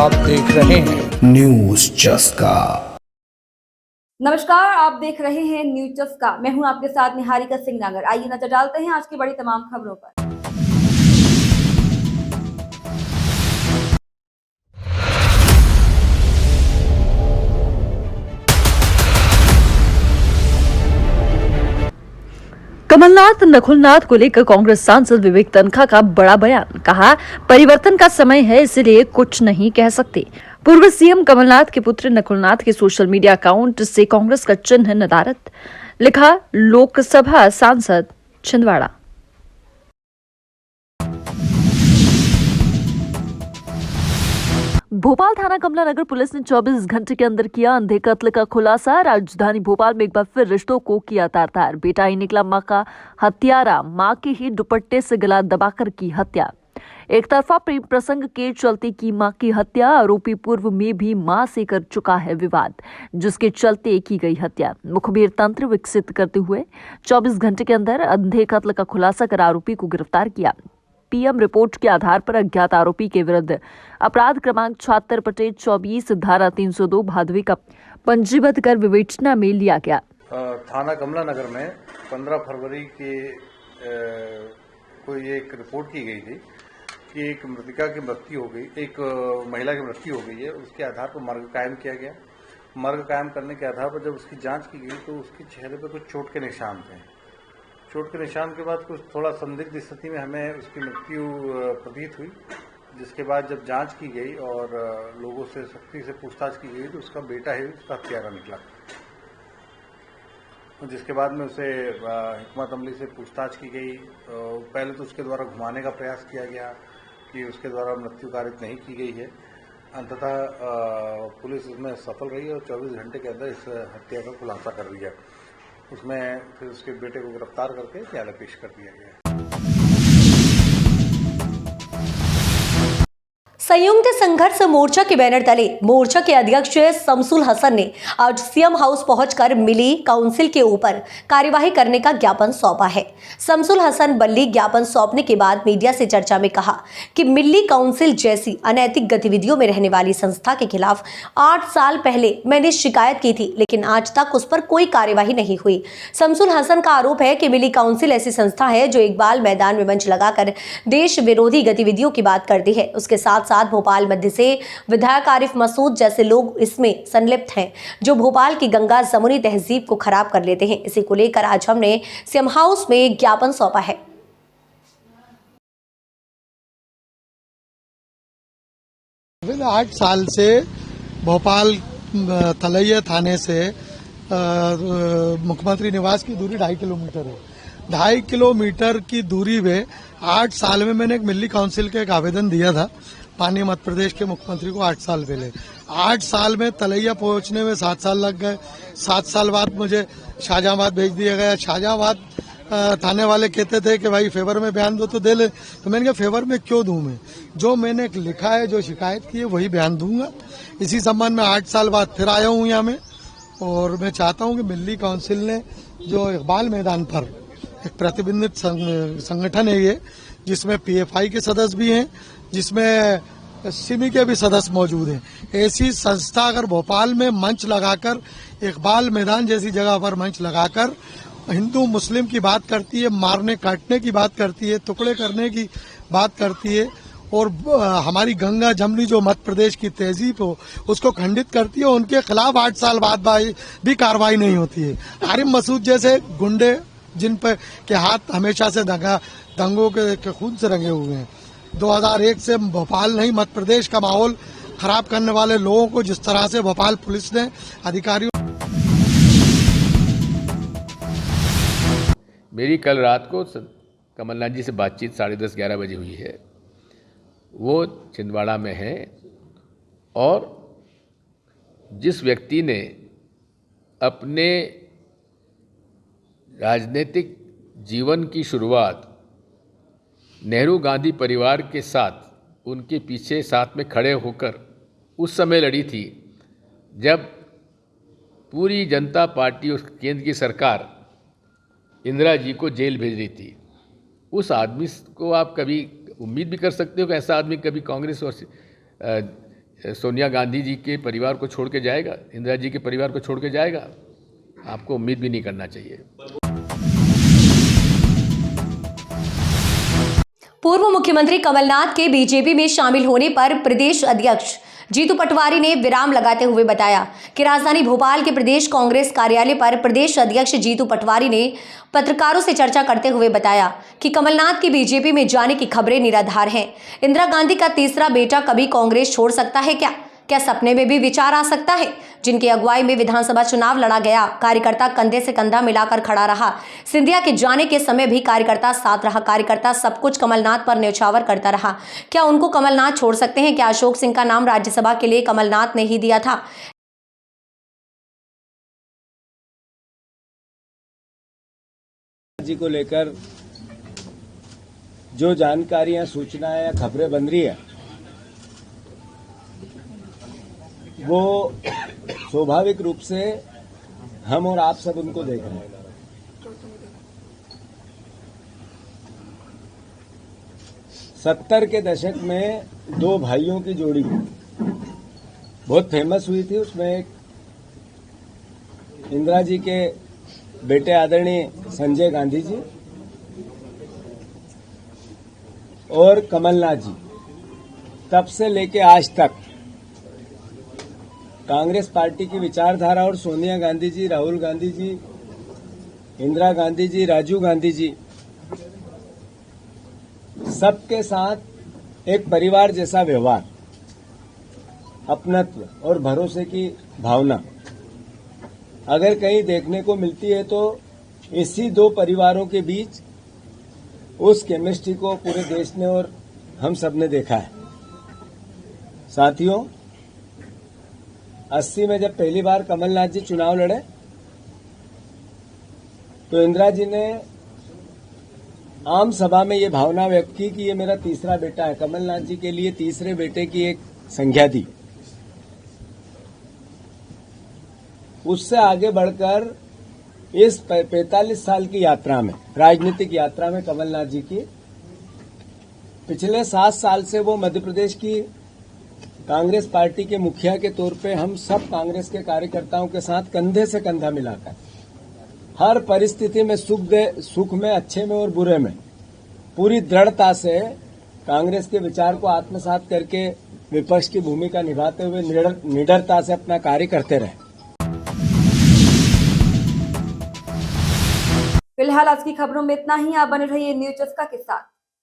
आप देख रहे हैं न्यूज चस्का। नमस्कार, आप देख रहे हैं न्यूज चस्का। मैं हूं आपके साथ निहारिका सिंह नागर। आइए नजर डालते हैं आज की बड़ी तमाम खबरों पर। कमलनाथ नकुलनाथ को लेकर कांग्रेस सांसद विवेक तन्खा का बड़ा बयान। कहा, परिवर्तन का समय है, इसलिए कुछ नहीं कह सकते। पूर्व सीएम कमलनाथ के पुत्र नकुलनाथ के सोशल मीडिया अकाउंट से कांग्रेस का चिन्ह नदारद। लिखा, लोकसभा सांसद छिंदवाड़ा। भोपाल थाना कमला नगर पुलिस ने 24 घंटे के अंदर किया अंधे कत्ल का खुलासा। राजधानी भोपाल में एक बार फिर रिश्तों को किया तार-तार। बेटा ही निकला मां का हत्यारा, मां के ही दुपट्टे से गला दबाकर की हत्या। एक तरफा प्रेम प्रसंग के चलते की मां की हत्या। आरोपी पूर्व में भी मां से कर चुका है विवाद, जिसके चलते की गई हत्या। मुखबिर तंत्र विकसित करते हुए 24 घंटे के अंदर अंधे कत्ल का खुलासा कर आरोपी को गिरफ्तार किया। पीएम रिपोर्ट के आधार पर अज्ञात आरोपी के विरुद्ध अपराध क्रमांक 76/24 धारा 302 भादवी का पंजीबद्ध कर विवेचना में लिया गया। थाना कमला नगर में 15 फरवरी के कोई एक रिपोर्ट की गई थी कि एक मृतका की मृत्यु हो गई, एक महिला की मृत्यु हो गई है। उसके आधार पर मर्ग कायम किया गया। मर्ग कायम करने के आधार पर जब उसकी जांच की गई तो उसके चेहरे पर कुछ चोट के निशान थे। चोट के निशान के बाद कुछ थोड़ा संदिग्ध स्थिति में हमें उसकी मृत्यु प्रतीत हुई, जिसके बाद जब जांच की गई और लोगों से सख्ती से पूछताछ की गई तो उसका बेटा ही उसका हत्यारा निकला। जिसके बाद में उसे हिकमत अमली से पूछताछ की गई। पहले तो उसके द्वारा घुमाने का प्रयास किया गया कि उसके द्वारा मृत्यु कारित नहीं की गई है। अंततः पुलिस इसमें सफल रही और 24 घंटे के अंदर इस हत्या का खुलासा कर दिया। उसमें फिर उसके बेटे को गिरफ्तार करके न्यायालय पेश कर दिया गया। संयुक्त संघर्ष मोर्चा के बैनर तले मोर्चा के अध्यक्ष शमसुल हसन ने आज सीएम हाउस पहुंचकर मिली काउंसिल के ऊपर कार्यवाही करने का ज्ञापन सौंपा है। शमसुल हसन बल्ली ज्ञापन सौंपने के बाद मीडिया से चर्चा में कहा कि मिली काउंसिल जैसी अनैतिक गतिविधियों में रहने वाली संस्था के खिलाफ 8 साल पहले मैंने शिकायत की थी, लेकिन आज तक उस पर कोई कार्यवाही नहीं हुई। शमसुल हसन का आरोप है कि मिली काउंसिल ऐसी संस्था है जो इकबाल मैदान में मंच लगाकर देश विरोधी गतिविधियों की बात करती है। उसके साथ भोपाल मध्य से विधायक आरिफ मसूद जैसे लोग इसमें संलिप्त हैं, जो भोपाल की गंगा जमुनी तहजीब को खराब कर लेते हैं। इसी को लेकर आज हमने सीएम हाउस में ज्ञापन सौंपा है। 8 साल से भोपाल तलैया थाने से मुख्यमंत्री निवास की दूरी 2.5 किलोमीटर है। 2.5 किलोमीटर की दूरी में 8 साल में मैंने एक मिली काउंसिल का एक आवेदन दिया था माननीय मध्य प्रदेश के मुख्यमंत्री को 8 साल पहले। 8 साल में तलैया पहुंचने में 7 साल लग गए। 7 साल बाद मुझे शाहजहांबाद भेज दिया गया। शाहजहांबाद थाने वाले कहते थे कि भाई फेवर में बयान दो तो दे ले। तो मैंने कहा फेवर में क्यों दूं मैं, जो मैंने लिखा है, जो शिकायत की है वही बयान दूंगा। इसी संबंध में 8 साल बाद फिर आया हूं यहाँ में और मैं चाहता हूं कि मिली काउंसिल ने जो इकबाल मैदान पर एक प्रतिबंधित संगठन है ये, जिसमें पीएफआई के सदस्य भी हैं, जिसमें सिमी के भी सदस्य मौजूद हैं, ऐसी संस्था अगर भोपाल में मंच लगाकर इकबाल मैदान जैसी जगह पर मंच लगाकर हिंदू मुस्लिम की बात करती है, मारने काटने की बात करती है, टुकड़े करने की बात करती है और हमारी गंगा जमुनी जो मध्य प्रदेश की तहजीब हो उसको खंडित करती है, उनके खिलाफ 8 साल बाद भी कार्रवाई नहीं होती है। आरिफ मसूद जैसे गुंडे जिन पर के हाथ हमेशा से दंगों के खून से रंगे हुए हैं, 2001 से भोपाल नहीं मध्य प्रदेश का माहौल खराब करने वाले लोगों को जिस तरह से भोपाल पुलिस ने अधिकारियों। मेरी कल रात को कमलनाथ जी से बातचीत 10:30-11 बजे हुई है। वो छिंदवाड़ा में हैं और जिस व्यक्ति ने अपने राजनीतिक जीवन की शुरुआत नेहरू गांधी परिवार के साथ उनके पीछे साथ में खड़े होकर उस समय लड़ी थी जब पूरी जनता पार्टी उस केंद्र की सरकार इंदिरा जी को जेल भेज रही थी। उस आदमी को आप कभी उम्मीद भी कर सकते हो कि ऐसा आदमी कभी कांग्रेस और सोनिया गांधी जी के परिवार को छोड़ के जाएगा, इंदिरा जी के परिवार को छोड़ के जाएगा? आपको उम्मीद भी नहीं करना चाहिए। पूर्व मुख्यमंत्री कमलनाथ के बीजेपी में शामिल होने पर प्रदेश अध्यक्ष जीतू पटवारी ने विराम लगाते हुए बताया कि राजधानी भोपाल के प्रदेश कांग्रेस कार्यालय पर प्रदेश अध्यक्ष जीतू पटवारी ने पत्रकारों से चर्चा करते हुए बताया कि कमलनाथ की बीजेपी में जाने की खबरें निराधार हैं। इंदिरा गांधी का तीसरा बेटा कभी कांग्रेस छोड़ सकता है क्या सपने में भी विचार आ सकता है? जिनकी अगुवाई में विधानसभा चुनाव लड़ा गया, कार्यकर्ता कंधे से कंधा मिलाकर खड़ा रहा। सिंधिया के जाने के समय भी कार्यकर्ता साथ रहा, कार्यकर्ता सब कुछ कमलनाथ पर न्यौछावर करता रहा। क्या उनको कमलनाथ छोड़ सकते हैं? क्या अशोक सिंह का नाम राज्यसभा के लिए कमलनाथ ने ही दिया था? जी को लेकर जो जानकारियां, सूचनाएं या खबरें बन रही है, वो स्वाभाविक रूप से हम और आप सब उनको देख रहे हैं। सत्तर के दशक में दो भाइयों की जोड़ी बहुत फेमस हुई थी। उसमें एक इंदिरा जी के बेटे आदरणीय संजय गांधी जी और कमलनाथ जी। तब से लेके आज तक कांग्रेस पार्टी की विचारधारा और सोनिया गांधी जी, राहुल गांधी जी, इंदिरा गांधी जी, राजीव गांधी जी, सबके साथ एक परिवार जैसा व्यवहार, अपनत्व और भरोसे की भावना अगर कहीं देखने को मिलती है तो इसी दो परिवारों के बीच उस केमिस्ट्री को पूरे देश ने और हम सब ने देखा है। साथियों, 80 में जब पहली बार कमलनाथ जी चुनाव लड़े तो इंदिरा जी ने आम सभा में ये भावना व्यक्त की कि ये मेरा तीसरा बेटा है। कमलनाथ जी के लिए तीसरे बेटे की एक संज्ञा दी। उससे आगे बढ़कर इस 45 साल की यात्रा में, राजनीतिक यात्रा में कमलनाथ जी की पिछले 7 साल से वो मध्य प्रदेश की कांग्रेस पार्टी के मुखिया के तौर पे हम सब कांग्रेस के कार्यकर्ताओं के साथ कंधे से कंधा मिलाकर हर परिस्थिति में सुख में, अच्छे में और बुरे में पूरी दृढ़ता से कांग्रेस के विचार को आत्मसात करके विपक्ष की भूमिका निभाते हुए निडरता से अपना कार्य करते रहे। फिलहाल आज की खबरों में इतना ही। आप बने रहिए न्यूज़ चस्का के साथ।